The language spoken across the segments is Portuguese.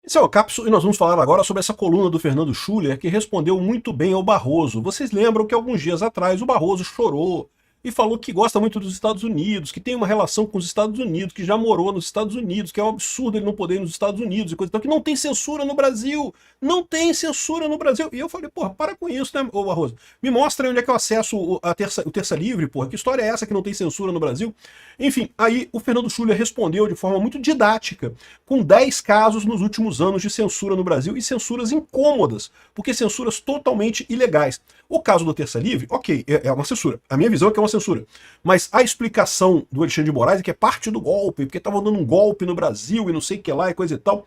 Esse é o Cápsula e nós vamos falar agora sobre essa coluna do Fernando Schuller que respondeu muito bem ao Barroso. Vocês lembram que alguns dias atrás o Barroso chorou e falou que gosta muito dos Estados Unidos, que tem uma relação com os Estados Unidos, que já morou nos Estados Unidos, que é um absurdo ele não poder ir nos Estados Unidos e coisa e tal, que não tem censura no Brasil. Não tem censura no Brasil. E eu falei, porra, para com isso, né, ô Barroso? Me mostra onde é que eu acesso o Terça Livre, porra. Que história é essa que não tem censura no Brasil? Enfim, aí o Fernando Schuller respondeu de forma muito didática, com 10 casos nos últimos anos de censura no Brasil, e censuras incômodas, porque censuras totalmente ilegais. O caso do Terça Livre, ok, é uma censura. A minha visão é que é uma censura. Mas a explicação do Alexandre de Moraes é que é parte do golpe, porque estavam dando um golpe no Brasil e não sei o que lá e coisa e tal.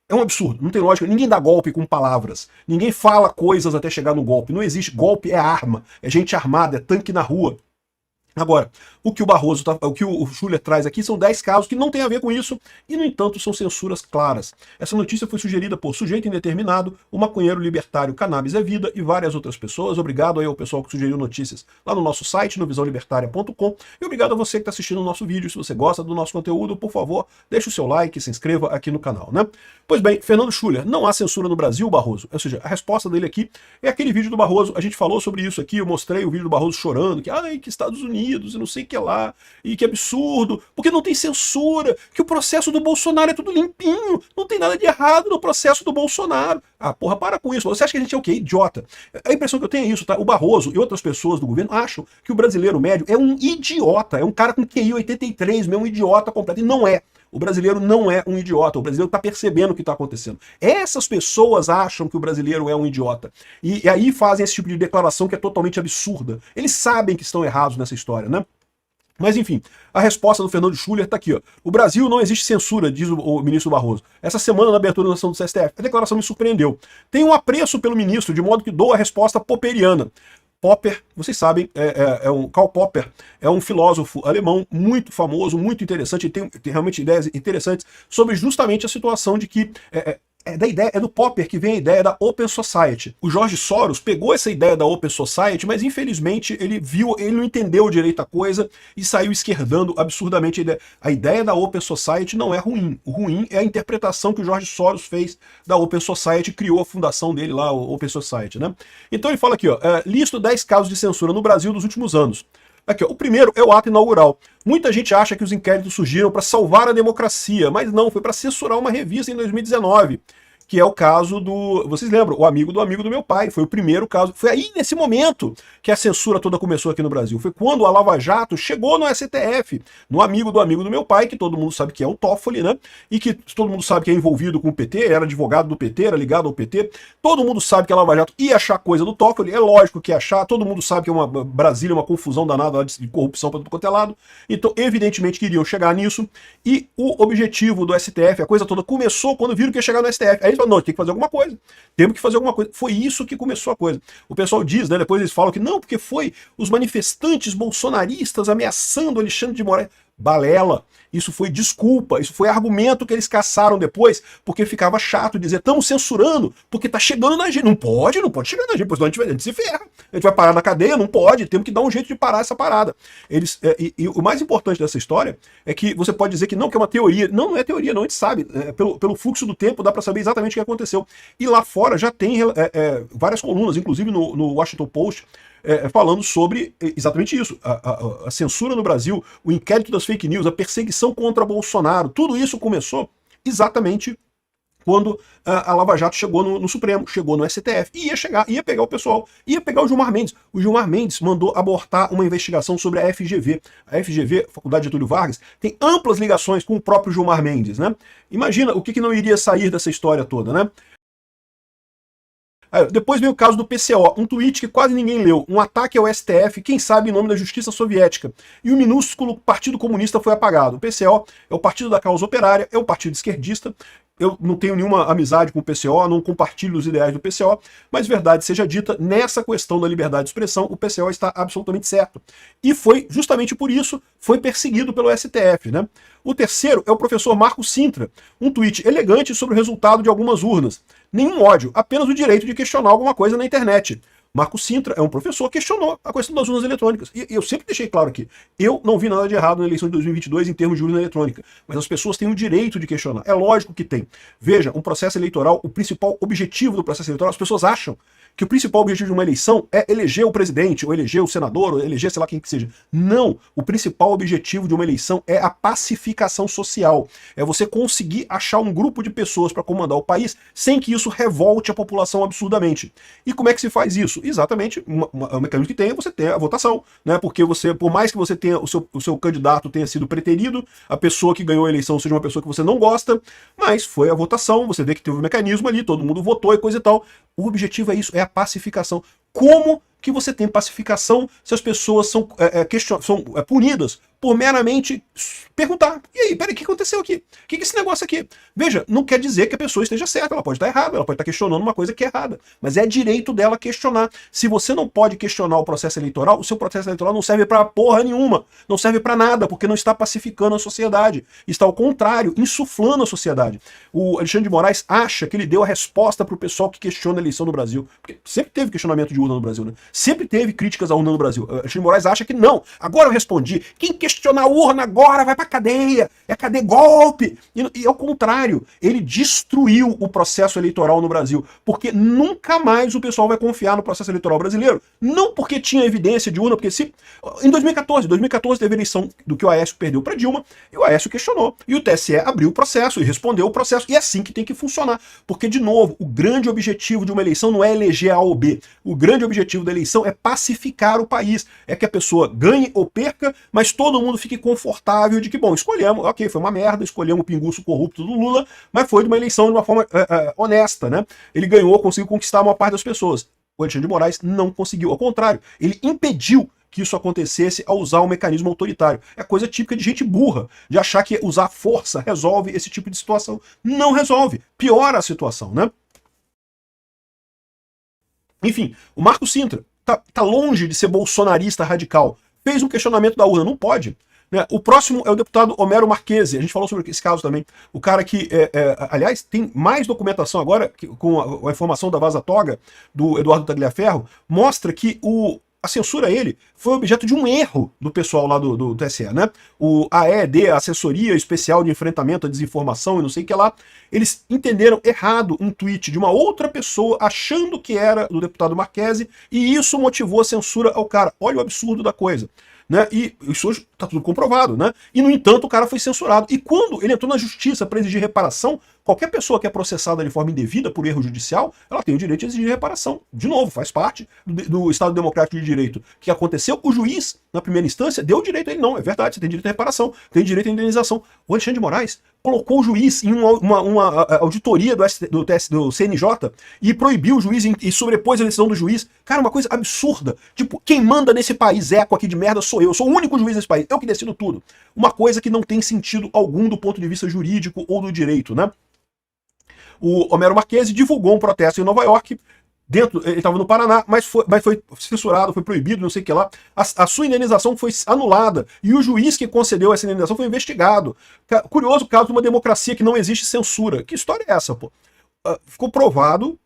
É um absurdo, não tem lógica. Ninguém dá golpe com palavras. Ninguém fala coisas até chegar no golpe. Não existe. Golpe é arma, é gente armada, é tanque na rua. Agora, o que o Schuller traz aqui são 10 casos que não tem a ver com isso e, no entanto, são censuras claras. Essa notícia foi sugerida por Sujeito Indeterminado, o maconheiro libertário Cannabis é Vida e várias outras pessoas. Obrigado aí ao pessoal que sugeriu notícias lá no nosso site, no visãolibertaria.com, e obrigado a você que está assistindo o nosso vídeo. Se você gosta do nosso conteúdo, por favor, deixe o seu like e se inscreva aqui no canal, né? Pois bem, Fernando Schuller, não há censura no Brasil, Barroso? Ou seja, a resposta dele aqui é aquele vídeo do Barroso. A gente falou sobre isso aqui, eu mostrei o vídeo do Barroso chorando, que Estados Unidos e não sei o que lá, e que absurdo, porque não tem censura, que o processo do Bolsonaro é tudo limpinho, não tem nada de errado no processo do Bolsonaro. Ah, porra, para com isso. Você acha que a gente é o quê? Idiota. A impressão que eu tenho é isso, tá? O Barroso e outras pessoas do governo acham que o brasileiro médio é um idiota, é um cara com QI 83, é um idiota completo, e não é. O brasileiro não é um idiota, o brasileiro está percebendo o que está acontecendo. Essas pessoas acham que o brasileiro é um idiota. E aí fazem esse tipo de declaração que é totalmente absurda. Eles sabem que estão errados nessa história, né? Mas enfim, a resposta do Fernando Schuller está aqui, ó. O Brasil não existe censura, diz o ministro Barroso. Essa semana, na abertura da sessão do STF, a declaração me surpreendeu. Tenho um apreço pelo ministro, de modo que dou a resposta popperiana. Popper, vocês sabem, Karl Popper é um filósofo alemão muito famoso, muito interessante, e tem realmente ideias interessantes sobre justamente a situação de que é do Popper que vem a ideia da Open Society. O George Soros pegou essa ideia da Open Society, mas infelizmente ele não entendeu direito a coisa e saiu esquerdando absurdamente a ideia. A ideia da Open Society não é ruim. O ruim é a interpretação que o George Soros fez da Open Society, criou a fundação dele lá, o Open Society, né? Então ele fala aqui, ó, listo 10 casos de censura no Brasil dos últimos anos. Aqui, ó, o primeiro é o ato inaugural. Muita gente acha que os inquéritos surgiram para salvar a democracia, mas não, foi para censurar uma revista em 2019, que é o caso do... Vocês lembram? O amigo do meu pai. Foi o primeiro caso. Foi aí, nesse momento, que a censura toda começou aqui no Brasil. Foi quando a Lava Jato chegou no STF, no amigo do meu pai, que todo mundo sabe que é o Toffoli, né? E que todo mundo sabe que é envolvido com o PT, era advogado do PT, era ligado ao PT. Todo mundo sabe que a Lava Jato ia achar coisa do Toffoli, é lógico que ia achar. Todo mundo sabe que Brasília é uma confusão danada de corrupção para tudo quanto é lado. Então, evidentemente, queriam chegar nisso. E o objetivo do STF, a coisa toda começou quando viram que ia chegar no STF. Aí não, tem que fazer alguma coisa. Temos que fazer alguma coisa. Foi isso que começou a coisa. O pessoal diz, né? Depois eles falam que não, porque foi os manifestantes bolsonaristas ameaçando Alexandre de Moraes. Balela. Isso foi desculpa, isso foi argumento que eles caçaram depois, porque ficava chato dizer, estamos censurando, porque tá chegando na gente. Não pode chegar na gente, pois senão a gente se ferra. A gente vai parar na cadeia, não pode, temos que dar um jeito de parar essa parada. E o mais importante dessa história é que você pode dizer que não é uma teoria. Não, não é teoria, não, a gente sabe. Pelo fluxo do tempo dá para saber exatamente o que aconteceu. E lá fora já tem várias colunas, inclusive no Washington Post, falando sobre exatamente isso, a censura no Brasil, o inquérito das fake news, a perseguição contra Bolsonaro, tudo isso começou exatamente quando a Lava Jato chegou no Supremo, chegou no STF, e ia pegar o pessoal, ia pegar o Gilmar Mendes. O Gilmar Mendes mandou abortar uma investigação sobre a FGV. A FGV, Faculdade Getúlio Vargas, tem amplas ligações com o próprio Gilmar Mendes, né? Imagina o que não iria sair dessa história toda, né? Depois vem o caso do PCO, um tweet que quase ninguém leu, um ataque ao STF, quem sabe em nome da justiça soviética, e o minúsculo Partido Comunista foi apagado. O PCO é o Partido da Causa Operária, é o partido esquerdista. Eu não tenho nenhuma amizade com o PCO, não compartilho os ideais do PCO, mas verdade seja dita, nessa questão da liberdade de expressão, o PCO está absolutamente certo. E foi, justamente por isso, foi perseguido pelo STF, né? O terceiro é o professor Marco Sintra, um tweet elegante sobre o resultado de algumas urnas. Nenhum ódio, apenas o direito de questionar alguma coisa na internet. Marco Sintra é um professor, questionou a questão das urnas eletrônicas. E eu sempre deixei claro aqui, eu não vi nada de errado na eleição de 2022 em termos de urna eletrônica, mas as pessoas têm o direito de questionar. É lógico que tem. Veja, um processo eleitoral, o principal objetivo do processo eleitoral, as pessoas acham que o principal objetivo de uma eleição é eleger o presidente, ou eleger o senador, ou eleger sei lá quem que seja. Não! O principal objetivo de uma eleição é a pacificação social. É você conseguir achar um grupo de pessoas para comandar o país sem que isso revolte a população absurdamente. E como é que se faz isso? Exatamente, o mecanismo que tem é você ter a votação, né? Porque você, por mais que você tenha o seu candidato tenha sido preterido, a pessoa que ganhou a eleição seja uma pessoa que você não gosta, mas foi a votação, você vê que teve um mecanismo ali, todo mundo votou e coisa e tal. O objetivo é isso, é a pacificação. Como que você tem pacificação se as pessoas são punidas por meramente perguntar? E aí, peraí, o que aconteceu aqui? O que é esse negócio aqui? Veja, não quer dizer que a pessoa esteja certa, ela pode estar errada, ela pode estar questionando uma coisa que é errada, mas é direito dela questionar. Se você não pode questionar o processo eleitoral, o seu processo eleitoral não serve pra porra nenhuma, não serve pra nada, porque não está pacificando a sociedade, está ao contrário, insuflando a sociedade. O Alexandre de Moraes acha que ele deu a resposta pro pessoal que questiona a eleição no Brasil, porque sempre teve questionamento de urna no Brasil, né? Sempre teve críticas à urna no Brasil. Alexandre de Moraes acha que não, agora eu respondi, quem questionar a urna agora vai pra cadeia, é cadeia golpe. E ao contrário, ele destruiu o processo eleitoral no Brasil, porque nunca mais o pessoal vai confiar no processo eleitoral brasileiro. Não porque tinha evidência de urna, porque se em 2014 teve a eleição do que o Aécio perdeu para Dilma, e o Aécio questionou. E o TSE abriu o processo e respondeu o processo. E é assim que tem que funcionar. Porque, de novo, o grande objetivo de uma eleição não é eleger A ou B. O grande objetivo da eleição é pacificar o país. É que a pessoa ganhe ou perca, mas todo mundo fique confortável de que, bom, escolhemos, ok, foi uma merda, escolhemos o pinguço corrupto do Lula, mas foi de uma eleição de uma forma honesta, né? Ele ganhou, conseguiu conquistar a maior parte das pessoas. O Alexandre de Moraes não conseguiu. Ao contrário, ele impediu que isso acontecesse ao usar um mecanismo autoritário. É coisa típica de gente burra, de achar que usar força resolve esse tipo de situação. Não resolve, piora a situação, né? Enfim, o Marco Sintra tá longe de ser bolsonarista radical. Fez um questionamento da urna, não pode. Né? O próximo é o deputado Homero Marchese, a gente falou sobre esse caso também. O cara que, aliás, tem mais documentação agora, com a informação da Vaza Toga, do Eduardo Tagliaferro, mostra que a censura a ele foi objeto de um erro do pessoal lá do TSE, né? O AED, a Assessoria Especial de Enfrentamento à Desinformação e não sei o que lá, eles entenderam errado um tweet de uma outra pessoa achando que era do deputado Marchese e isso motivou a censura ao cara. Olha o absurdo da coisa. Né? E isso hoje está tudo comprovado, né? E, no entanto, o cara foi censurado. E quando ele entrou na justiça para exigir reparação, qualquer pessoa que é processada de forma indevida por erro judicial, ela tem o direito de exigir reparação. De novo, faz parte do Estado Democrático de Direito. O que aconteceu? O juiz, na primeira instância, deu o direito a ele. Não, é verdade, você tem direito à reparação, tem direito à indenização. O Alexandre de Moraes colocou o juiz em uma auditoria do CNJ e proibiu o juiz e sobrepôs a decisão do juiz. Cara, uma coisa absurda. Tipo, quem manda nesse país, eco aqui de merda, sou eu. Eu sou o único juiz desse país. Eu que decido tudo. Uma coisa que não tem sentido algum do ponto de vista jurídico ou do direito, né? O Homero Marchese divulgou um protesto em Nova York. Ele estava no Paraná, mas foi censurado, foi proibido, não sei o que lá. A sua indenização foi anulada. E o juiz que concedeu essa indenização foi investigado. Curioso caso de uma democracia que não existe censura. Que história é essa, pô? Ficou provado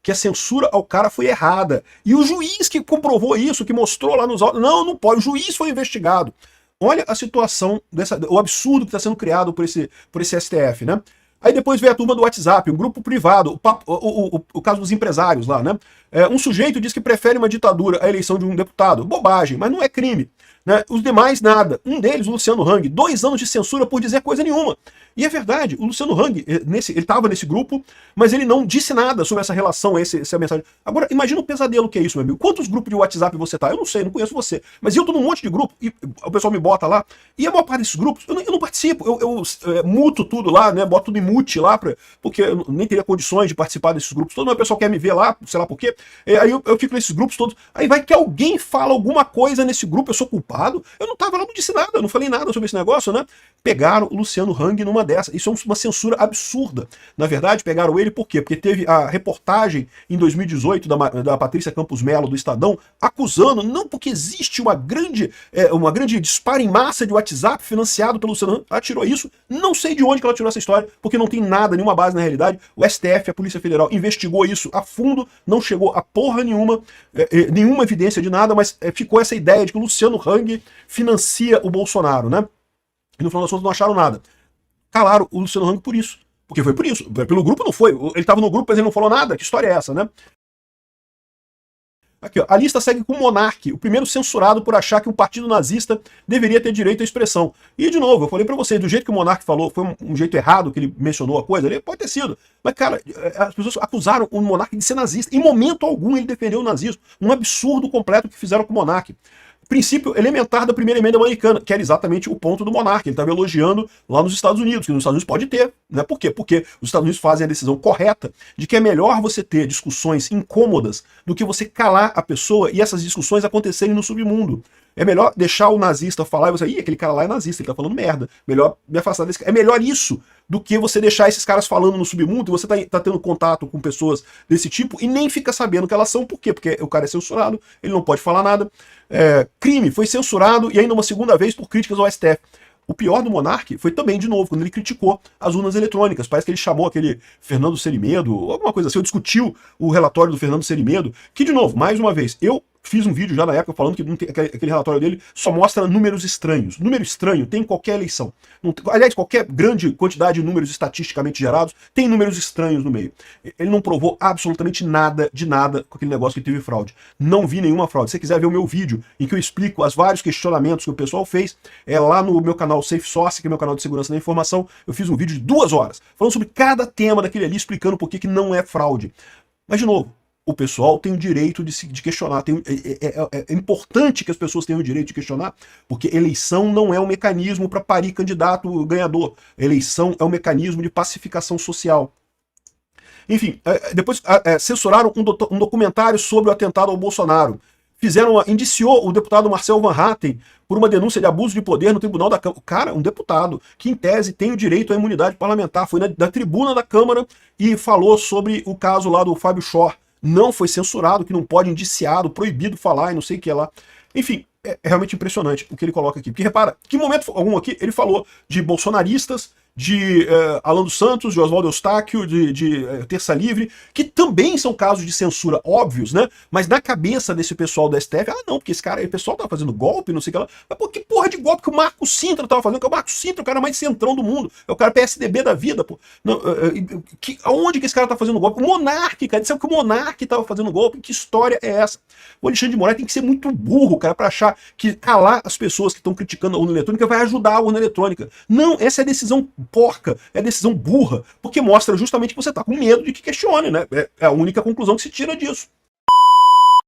que a censura ao cara foi errada. E o juiz que comprovou isso, que mostrou lá nos autos, não pode, o juiz foi investigado. Olha a situação, o absurdo que está sendo criado por esse STF, né? Aí depois veio a turma do WhatsApp, um grupo privado, o caso dos empresários lá, né? Um sujeito diz que prefere uma ditadura à eleição de um deputado. Bobagem, mas não é crime. Né? Os demais, nada. Um deles, o Luciano Hang, 2 anos de censura por dizer coisa nenhuma. E é verdade, o Luciano Hang, ele estava nesse grupo, mas ele não disse nada sobre essa relação, essa mensagem. Agora, imagina o pesadelo que é isso, meu amigo. Quantos grupos de WhatsApp você tá? Eu não sei, não conheço você. Mas eu tô num monte de grupo, e o pessoal me bota lá, e a maior parte desses grupos, eu não participo. Eu muto tudo lá, né? Boto tudo em mute lá, porque eu nem teria condições de participar desses grupos todos, mas o pessoal quer me ver lá, sei lá por quê. Aí eu fico nesses grupos todos. Aí vai que alguém fala alguma coisa nesse grupo, eu sou culpado. culpado. Eu não tava lá, não disse nada, eu não falei nada sobre esse negócio, né? Pegaram o Luciano Hang numa dessa. Isso é uma censura absurda. Na verdade, pegaram ele por quê? Porque teve a reportagem em 2018 da Patrícia Campos Melo, do Estadão, acusando, não porque existe uma grande disparo em massa de WhatsApp financiado pelo Luciano Hang, ela tirou isso, não sei de onde que ela tirou essa história, porque não tem nada, nenhuma base na realidade. O STF, a Polícia Federal, investigou isso a fundo, não chegou a porra nenhuma, nenhuma evidência de nada, mas ficou essa ideia de que o Luciano Hang financia o Bolsonaro, né? E no final das contas não acharam nada. Calaram o Luciano Hang por isso. Porque foi por isso. Pelo grupo não foi. Ele estava no grupo, mas ele não falou nada. Que história é essa, né? Aqui, ó. A lista segue com o Monark, o primeiro censurado por achar que um partido nazista deveria ter direito à expressão. E, de novo, eu falei pra vocês, do jeito que o Monark falou, foi um jeito errado que ele mencionou a coisa, ele pode ter sido. Mas, cara, as pessoas acusaram o Monark de ser nazista. Em momento algum ele defendeu o nazismo. Um absurdo completo que fizeram com o Monark. Princípio elementar da primeira emenda americana, que era exatamente o ponto do Monark. Ele estava elogiando lá nos Estados Unidos, que nos Estados Unidos pode ter. Né? Por quê? Porque os Estados Unidos fazem a decisão correta de que é melhor você ter discussões incômodas do que você calar a pessoa e essas discussões acontecerem no submundo. É melhor deixar o nazista falar e você, aquele cara lá é nazista, ele tá falando merda. Melhor me afastar desse cara. É melhor isso do que você deixar esses caras falando no submundo e você tá tendo contato com pessoas desse tipo e nem fica sabendo que elas são. Por quê? Porque o cara é censurado, ele não pode falar nada. Crime foi censurado e ainda uma segunda vez por críticas ao STF. O pior do Monark foi também, de novo, quando ele criticou as urnas eletrônicas. Parece que ele chamou aquele Fernando Serimedo, alguma coisa assim, ou discutiu o relatório do Fernando Serimedo, que, de novo, mais uma vez, eu fiz um vídeo já na época falando que não tem, aquele relatório dele só mostra números estranhos. Número estranho tem em qualquer eleição. Aliás, qualquer grande quantidade de números estatisticamente gerados tem números estranhos no meio. Ele não provou absolutamente nada de nada com aquele negócio que teve fraude. Não vi nenhuma fraude. Se você quiser ver o meu vídeo em que eu explico os vários questionamentos que o pessoal fez, é lá no meu canal Safe Source, que é meu canal de segurança da informação, eu fiz um vídeo de 2 horas falando sobre cada tema daquele ali, explicando por que não é fraude. Mas, de novo, o pessoal tem o direito de questionar. É importante que as pessoas tenham o direito de questionar, porque eleição não é um mecanismo para parir candidato ganhador. Eleição é um mecanismo de pacificação social. Enfim, depois censuraram um documentário sobre o atentado ao Bolsonaro. Indiciou o deputado Marcel Van Hatten por uma denúncia de abuso de poder no tribunal da Câmara. O cara, um deputado, que em tese tem o direito à imunidade parlamentar, foi na tribuna da Câmara e falou sobre o caso lá do Fábio Shor. Não foi censurado, que não pode indiciado, proibido falar e não sei o que lá. Enfim, é realmente impressionante o que ele coloca aqui. Porque repara, que momento algum aqui ele falou de bolsonaristas, de Alan dos Santos, de Oswaldo Eustáquio, de Terça Livre, que também são casos de censura óbvios, né? Mas na cabeça desse pessoal da STF, não, porque esse pessoal tava fazendo golpe, não sei o que lá. Mas pô, que porra de golpe que o Marco Sintra tava fazendo? Que o Marco Sintra é o cara mais centrão do mundo, é o cara PSDB da vida, pô. Não, aonde que esse cara tá fazendo golpe? O Monark, cara, disseram que o Monark tava fazendo golpe, que história é essa? O Alexandre de Moraes tem que ser muito burro, cara, pra achar que calar as pessoas que estão criticando a urna eletrônica vai ajudar a urna eletrônica. Não, essa é a decisão porca, é decisão burra, porque mostra justamente que você tá com medo de que questione, né? É a única conclusão que se tira disso.